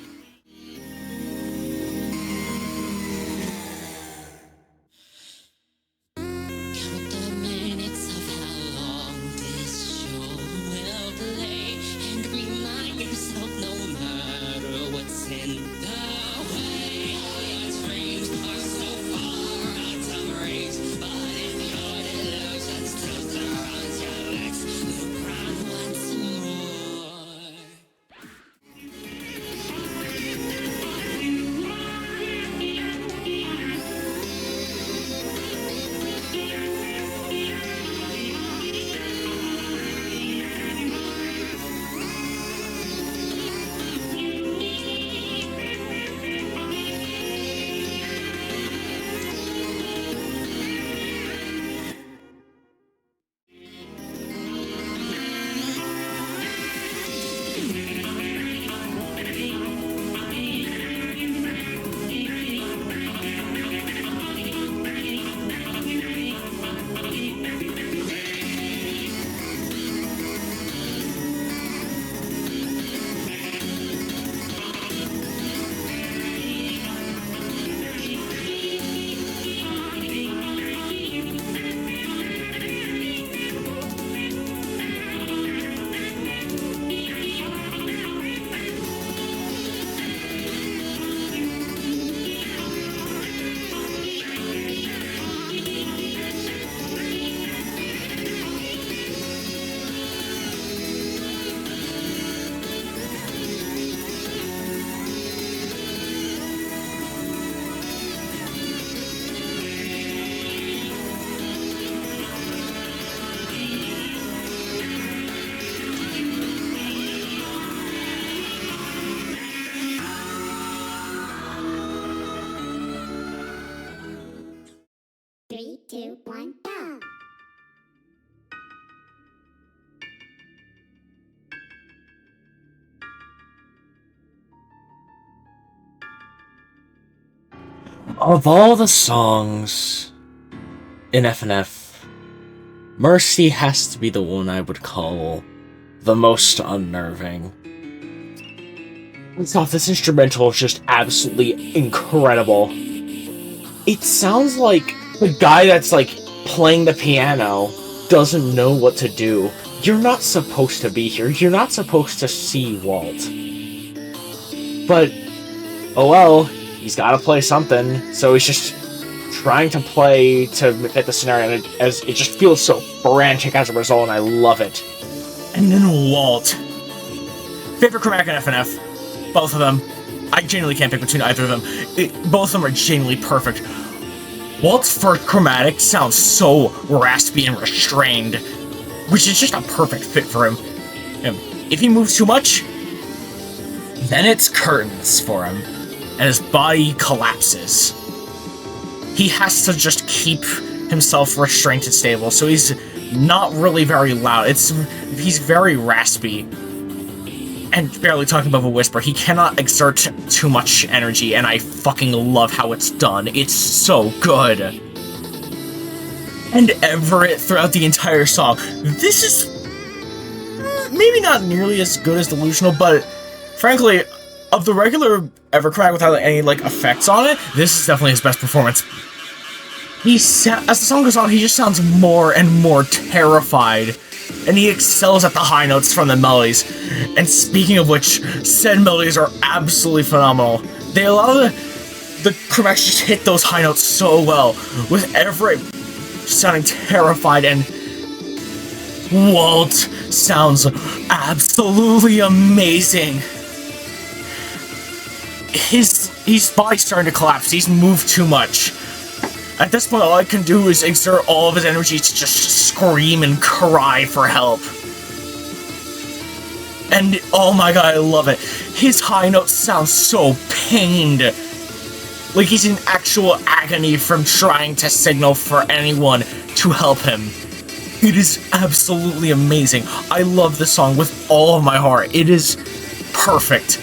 [SPEAKER 2] Three, two, one, go.
[SPEAKER 1] Of all the songs in FNF, Mercy has to be the one I would call the most unnerving. First off, this instrumental is just absolutely incredible. It sounds like the guy that's like playing the piano doesn't know what to do. You're not supposed to be here. You're not supposed to see Walt. But, oh well, he's gotta play something, so he's just trying to play to fit the scenario, and it just feels so frantic as a result, and I love it.
[SPEAKER 6] And then Walt. Favorite chromatic in FNF. Both of them. I genuinely can't pick between either of them. Both of them are genuinely perfect. Walt's first chromatic sounds so raspy and restrained, which is just a perfect fit for him. If he moves too much, then it's curtains for him, and his body collapses. He has to just keep himself restrained and stable, so he's not really very loud. He's very raspy, and barely talking above a whisper. He cannot exert too much energy, and I fucking love how it's done. It's so good. And Everett throughout the entire song. This is maybe not nearly as good as Delusional, but frankly, of the regular Evercrack without any like effects on it, this is definitely his best performance. As the song goes on, he just sounds more and more terrified, and he excels at the high notes from the melodies. And speaking of which, said melodies are absolutely phenomenal. They allow the chromatics just hit those high notes so well, with Everett sounding terrified and Walt sounds absolutely amazing. His body's starting to collapse. He's moved too much. At this point, all I can do is exert all of his energy to just scream and cry for help. And oh my god, I love it. His high notes sound so pained. Like he's in actual agony from trying to signal for anyone to help him. It is absolutely amazing. I love this song with all of my heart. It is perfect.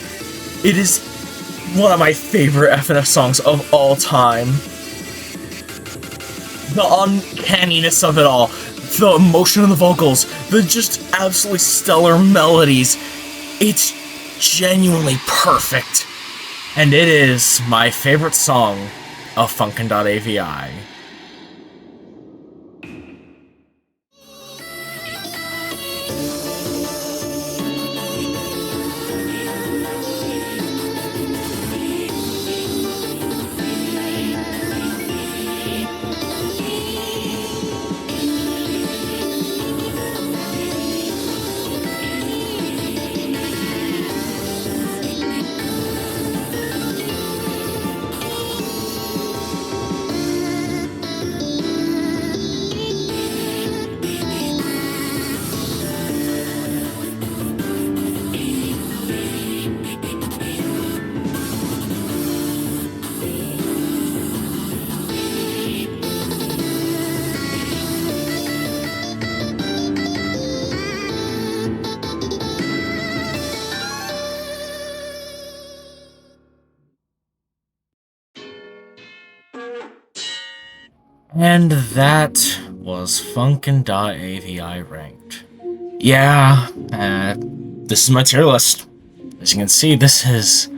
[SPEAKER 6] It is one of my favorite FNF songs of all time. The uncanniness of it all, the emotion of the vocals, the just absolutely stellar melodies. It's genuinely perfect. And it is my favorite song of Funkin.avi. And that was Funkin.avi ranked. Yeah, this is my tier list. As you can see, this is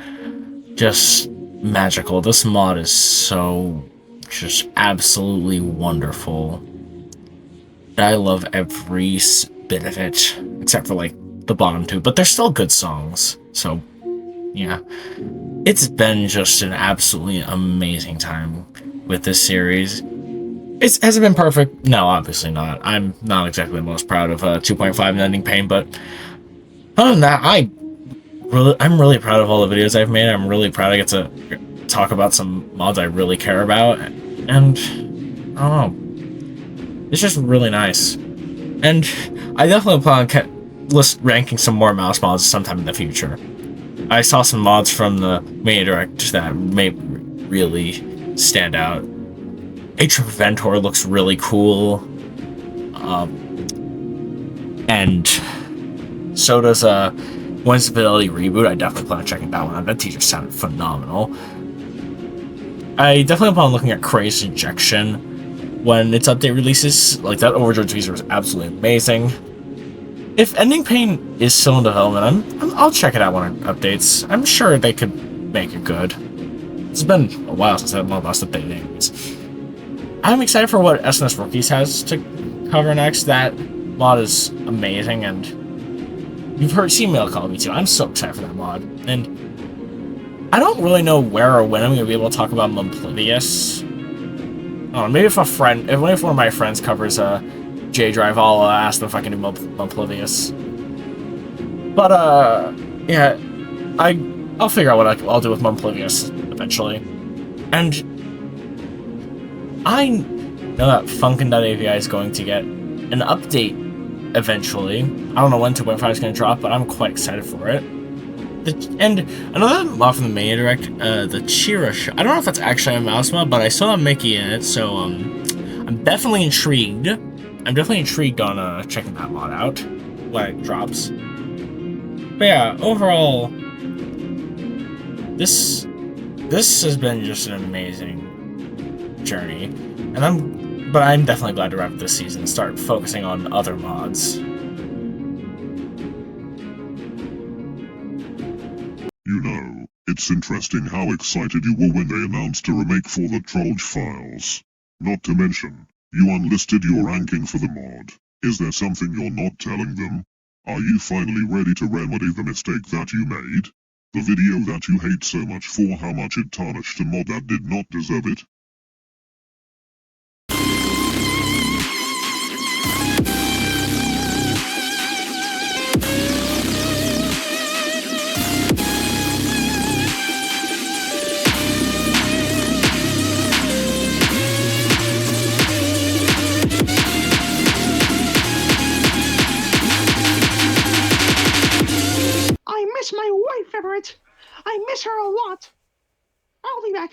[SPEAKER 6] just magical. This mod is so just absolutely wonderful. I love every bit of it, except for like the bottom two, but they're still good songs. So, yeah. It's been just an absolutely amazing time with this series. Has it been perfect? No, obviously not. I'm not exactly the most proud of 2.5 and Ending Pain, but other than that, I'm really proud of all the videos I've made. I'm really proud I get to talk about some mods I really care about, and I don't know, it's just really nice. And I definitely plan on ranking some more mouse mods sometime in the future. I saw some mods from the Mania Direct that may really stand out. Preventor looks really cool, and so does Wednesday Fidelity Reboot. I definitely plan on checking that one out. That teacher sounded phenomenal. I definitely plan on looking at Crazed Injection when its update releases. Like, that Overjoyed teaser was absolutely amazing. If Ending Pain is still in development, I'll check it out when it updates. I'm sure they could make it good. It's been a while since that mod last updated. I'm excited for what SNS Rookies has to cover next. That mod is amazing, and you've seen me call me too. I'm so excited for that mod, and I don't really know where or when I'm going to be able to talk about Mumplivious. Oh, maybe if one of my friends covers J-Drive, I'll ask them if I can do Mumplivious. But yeah, I'll figure out what I'll do with Mumplivious eventually, and I know that Funkin.avi is going to get an update eventually. I don't know when 2.5 is going to drop, but I'm quite excited for it. And another mod from the Mania Direct, the Chira show. I don't know if that's actually a mouse mod, but I saw Mickey in it, so I'm definitely intrigued. I'm definitely intrigued on checking that mod out when it drops. But yeah, overall, this has been just an amazing journey, and I'm definitely glad to wrap this season and start focusing on other mods.
[SPEAKER 7] You know, it's interesting how excited you were when they announced a remake for the Trolge Files. Not to mention, you unlisted your ranking for the mod. Is there something you're not telling them? Are you finally ready to remedy the mistake that you made? The video that you hate so much for how much it tarnished a mod that did not deserve it?
[SPEAKER 8] for it. I miss her a lot. I'll be back.